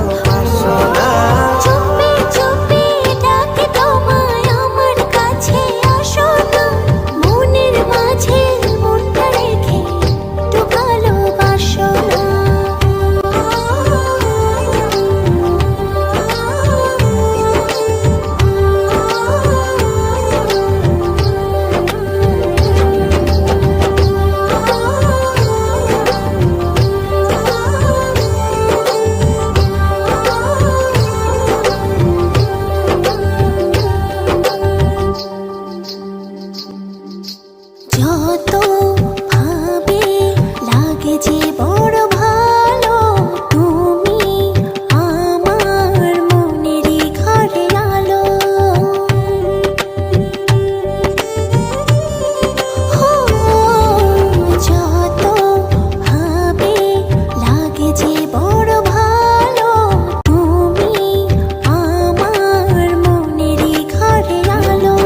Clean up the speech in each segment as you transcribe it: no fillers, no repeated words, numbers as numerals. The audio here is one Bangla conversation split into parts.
ভালোবাসো না। চুপি চুপি ডাকে তোমায় আমার কাছে আসো না, মনের মাঝে মনটা রেখে একটু ভালোবাসো না। যত ভাবে লাগে যে বড় ভালো, তুমি আমার মনেরই ঘরে আলো। হো, যত ভাবে লাগে যে বড় ভালো, তুমি আমার মনেরই ঘরে আলো।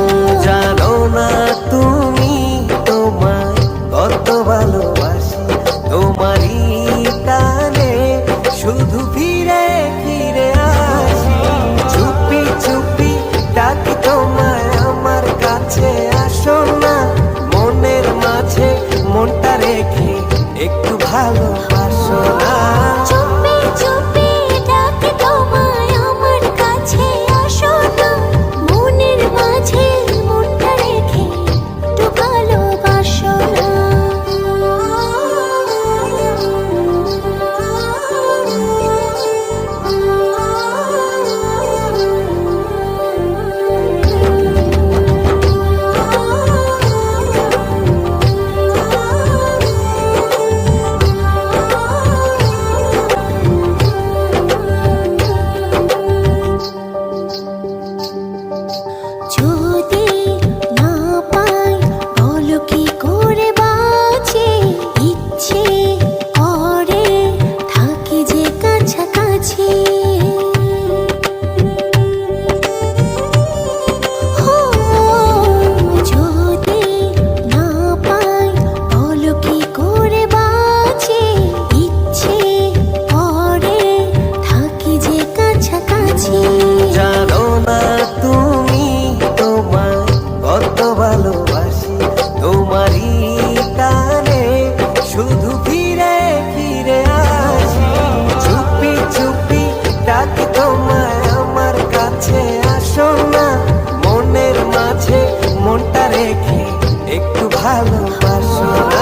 জানো না তুমি তোমায় কত ভালোবাসি, তোমারই টানে শুধু ফিরে ফিরে আসি। চুপি চুপি ডাকি তোমায় আমার কাছে আসো না, মনের মাঝে মনটা রেখে একটু ভালোবাসো না। চুপি চুপি ডাকে তোমায় আমার কাছে আসো না, মনের মাঝে মনটা রেখে একটু ভালোবাসো না। যদি না পাই বলো কি করে বাঁচি, ইচ্ছে করে থাকি যে কাছাকাছি। হো, যদি না পাই বলো কি করে বাঁচি, ইচ্ছে করে থাকি যে কাছাকাছি। জানো না তুমি তোমায় কত ভালোবাসি, তোমারই টানে শুধু ফিরে ফিরে আসি। চুপি চুপি ডাকি তোমায় আমার কাছে আসো না, মনের মাঝে মনটা রেখে একটু ভালোবাসো না।